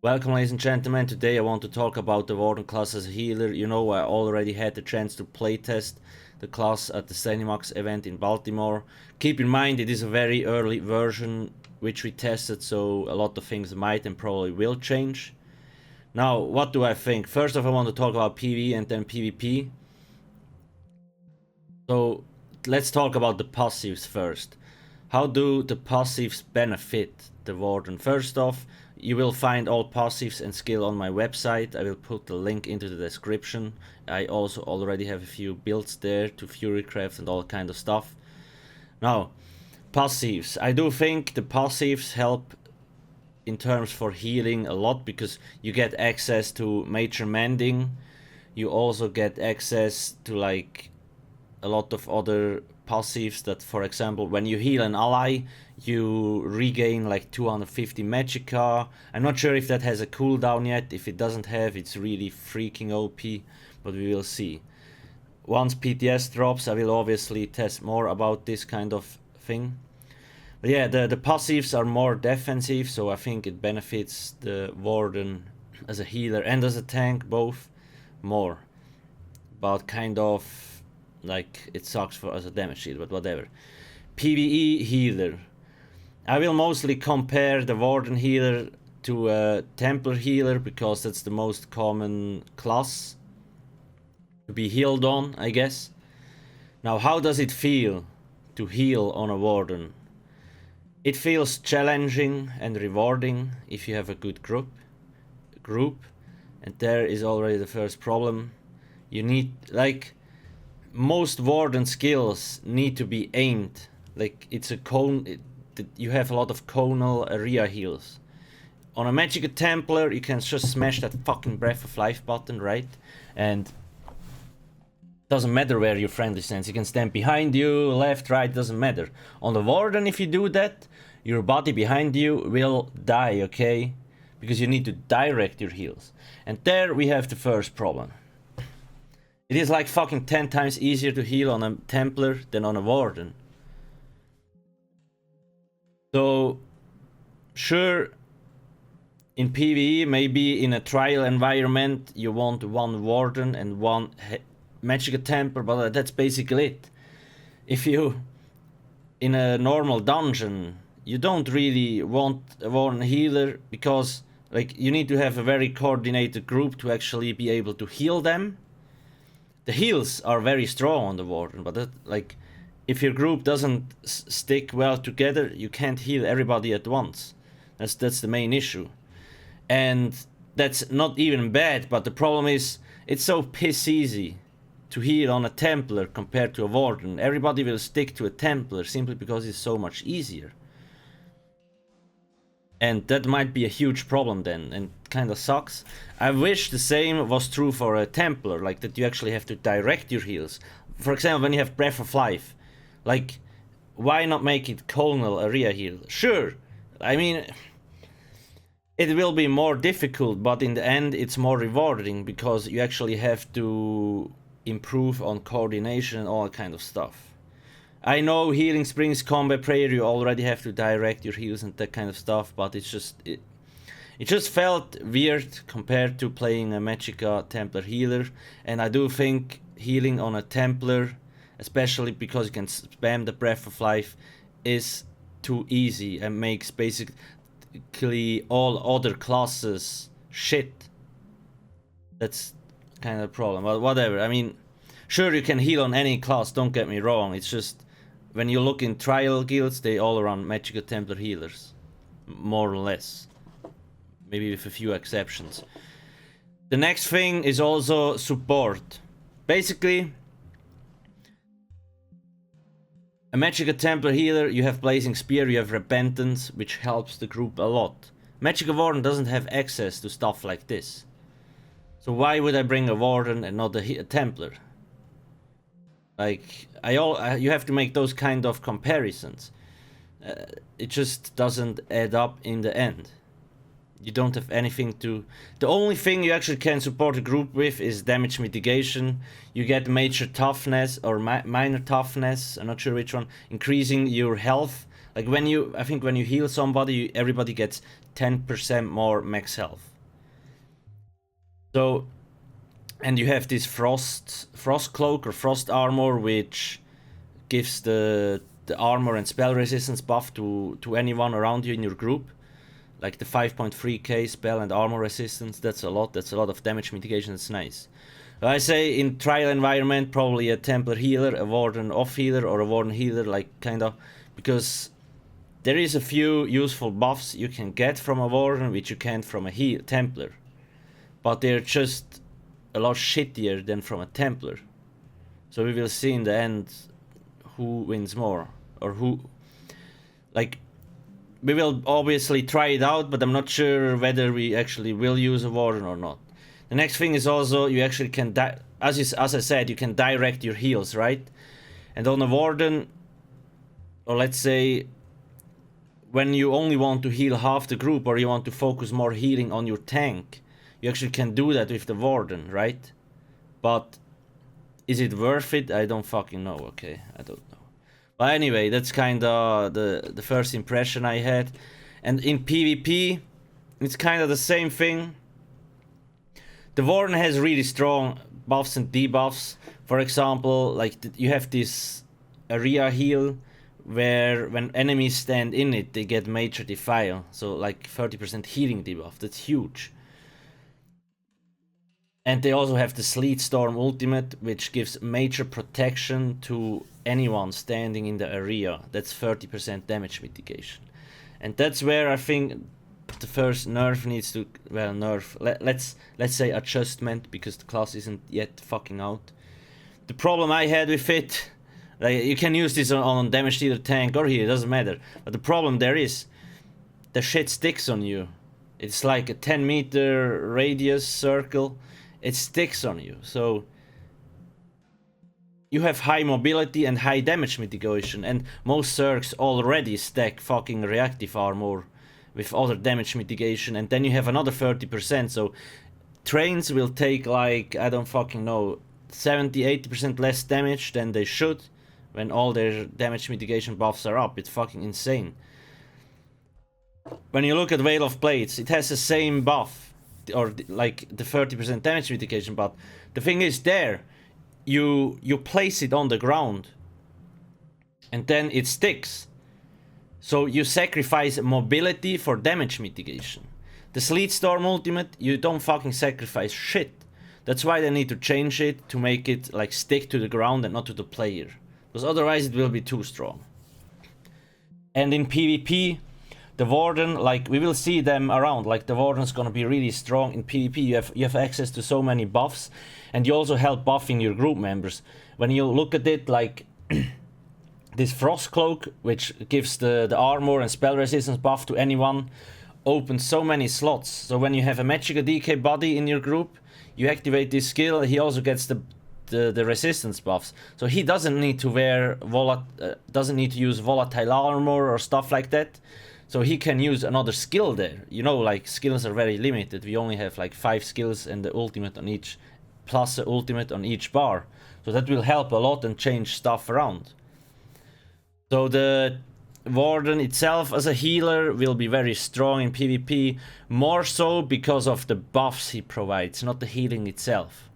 Welcome, ladies and gentlemen. Today I want to talk about the Warden class as a healer. You know, I already had the chance to playtest the class at the Zenimax event in Baltimore. Keep in mind it is a very early version which we tested, so a lot of things might and probably will change. Now, what do I think? First off, I want to talk about PvE and then PvP. So, let's talk about the passives first. How do the passives benefit the Warden? First off, you will find all passives and skill on my website. I will put the link into the description. I also already have a few builds there to Furycraft and all kind of stuff. Now, passives. I do think the passives help in terms for healing a lot because you get access to major mending. You also get access to like a lot of other passives that, for example, when you heal an ally, you regain like 250 magicka. I'm not sure if that has a cooldown yet. If it doesn't have, it's really freaking OP, but we will see. Once PTS drops, I will obviously test more about this kind of thing. But yeah, the passives are more defensive, so I think it benefits the Warden as a healer and as a tank both more. But kind of like it sucks for as a damage shield, but whatever. PvE healer. I will mostly compare the Warden healer to a Templar healer because that's the most common class to be healed on, I guess. Now, how does it feel to heal on a Warden? It feels challenging and rewarding if you have a good group, and there is already the first problem. You need, like, most Warden skills need to be aimed. Like, it's a cone, you have a lot of conal area heals. On a Magic Templar, you can just smash that fucking Breath of Life button, right? And doesn't matter where your friendly stands. You can stand behind you, left, right, doesn't matter. On the Warden, if you do that, your body behind you will die, okay? Because you need to direct your heals. And there we have the first problem. It is like fucking 10 times easier to heal on a Templar than on a Warden. So, sure, in PvE, maybe in a trial environment, you want one Warden and one Magic Templar, but that's basically it. If you, in a normal dungeon, you don't really want a Warden healer because, like, you need to have a very coordinated group to actually be able to heal them. The heals are very strong on the Warden, but that, like, if your group doesn't stick well together, you can't heal everybody at once. That's the main issue. And that's not even bad, but the problem is, it's so piss easy to heal on a Templar compared to a Warden. Everybody will stick to a Templar simply because it's so much easier. And that might be a huge problem then, and kinda sucks. I wish the same was true for a Templar, like that you actually have to direct your heals. For example, when you have Breath of Life, like, why not make it conal area heal? Sure, I mean, it will be more difficult, but in the end it's more rewarding because you actually have to improve on coordination and all that kind of stuff. I know Healing Springs Combat Prayer, you already have to direct your heals and that kind of stuff, but it's just, it just felt weird compared to playing a Magicka Templar healer, and I do think healing on a Templar, especially because you can spam the Breath of Life, is too easy and makes basically all other classes shit. That's kind of a problem, but whatever. I mean, sure, you can heal on any class, don't get me wrong, it's just when you look in trial guilds, they all run Magicka Templar healers, more or less, maybe with a few exceptions. The next thing is also support. Basically, a Magicka Templar healer, you have Blazing Spear, you have Repentance, which helps the group a lot. Magicka Warden doesn't have access to stuff like this. So why would I bring a Warden and not a Templar? Like, you have to make those kind of comparisons. It just doesn't add up in the end. You don't have anything to... The only thing you actually can support a group with is damage mitigation. You get major toughness or minor toughness, I'm not sure which one, increasing your health Like when you, I think when you heal somebody, everybody gets 10% more max health. So, and you have this frost cloak or frost armor, which gives the armor and spell resistance buff to anyone around you in your group. Like the 5.3k spell and armor resistance, that's a lot of damage mitigation, that's nice. I say in trial environment, probably a Templar healer, a Warden off healer, or a Warden healer, like kinda, because there is a few useful buffs you can get from a Warden which you can't from a Templar. But they're just a lot shittier than from a Templar. So we will see in the end who wins more, or who, like, we will obviously try it out, but I'm not sure whether we actually will use a Warden or not. The next thing is also you actually can, as I said, you can direct your heals, right? And on a Warden, or let's say when you only want to heal half the group, or you want to focus more healing on your tank, you actually can do that with the Warden, right? But is it worth it? I don't fucking know, okay? I don't know. But anyway, that's kinda the first impression I had. And in PvP, it's kinda the same thing. The Warden has really strong buffs and debuffs. For example, like you have this area heal where when enemies stand in it, they get major defile. So like 30% healing debuff, that's huge. And they also have the Sleet Storm ultimate, which gives major protection to anyone standing in the area. That's 30% damage mitigation. And that's where I think the first nerf needs to, well, nerf, let's say adjustment, because the class isn't yet fucking out. The problem I had with it, like, you can use this on damage dealer, tank, or healer, it doesn't matter. But the problem there is, the shit sticks on you. It's like a 10-meter radius circle. It sticks on you. So you have high mobility and high damage mitigation, and most Zergs already stack fucking reactive armor with other damage mitigation, and then you have another 30%. So trains will take, like, I don't fucking know, 70-80% less damage than they should when all their damage mitigation buffs are up. It's fucking insane. When you look at Veil of Blades, it has the same buff, or like the 30% damage mitigation, but the thing is, there you place it on the ground and then it sticks. So you sacrifice mobility for damage mitigation. The Sleet Storm ultimate, you don't fucking sacrifice shit. That's why they need to change it to make it like stick to the ground and not to the player, because otherwise it will be too strong. And in PvP, the Warden, like, we will see them around. Like, the Warden's gonna be really strong in PvP. You have access to so many buffs, and you also help buffing your group members. When you look at it, like this Frost Cloak, which gives the armor and spell resistance buff to anyone, opens so many slots. So when you have a Magicka DK body in your group, you activate this skill, he also gets the resistance buffs. So he doesn't need to wear doesn't need to use volatile armor or stuff like that. So he can use another skill there. You know, like, skills are very limited. We only have like 5 skills and the ultimate on each, plus the ultimate on each bar. So that will help a lot and change stuff around. So the Warden itself as a healer will be very strong in PvP, more so because of the buffs he provides, not the healing itself.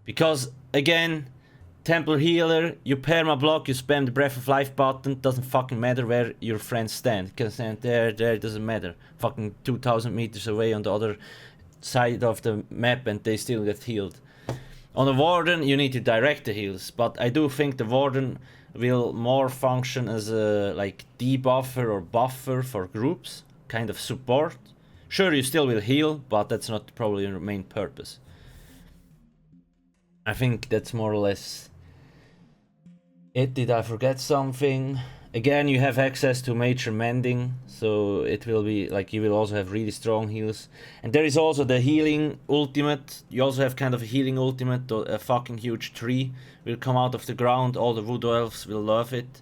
Because, again, Templar healer, you perma block, you spam the Breath of Life button, doesn't fucking matter where your friends stand. You can stand there, it doesn't matter. Fucking 2,000 meters away on the other side of the map and they still get healed. On the Warden, you need to direct the heals, but I do think the Warden will more function as a, like, debuffer or buffer for groups, kind of support. Sure, you still will heal, but that's not probably your main purpose. I think that's more or less it. Did I forget something? Again, you have access to major mending, so it will be like you will also have really strong heals. And there is also the healing ultimate. You also have kind of a healing ultimate. A fucking huge tree will come out of the ground. All the voodoo elves will love it.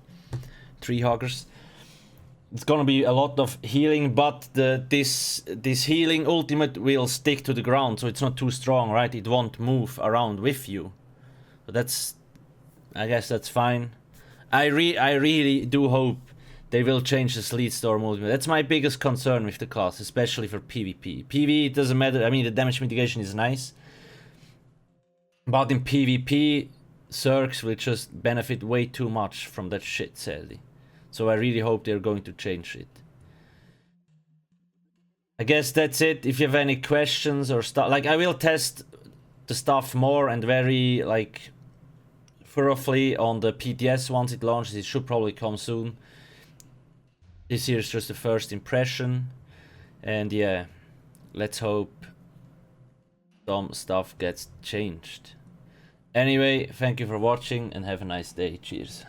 Tree huggers. It's gonna be a lot of healing, but this healing ultimate will stick to the ground, so it's not too strong, right? It won't move around with you. So that's, I guess that's fine. I really do hope they will change the Sleet Storm ultimate. That's my biggest concern with the class, especially for PvP. PvE, it doesn't matter. I mean, the damage mitigation is nice. But in PvP, Zergs will just benefit way too much from that shit, sadly. So I really hope they're going to change it. I guess that's it. If you have any questions or stuff, like, I will test the stuff more and very, like, thoroughly on the PTS once it launches. It should probably come soon. This here is just the first impression. And yeah, let's hope some stuff gets changed. Anyway, thank you for watching and have a nice day. Cheers.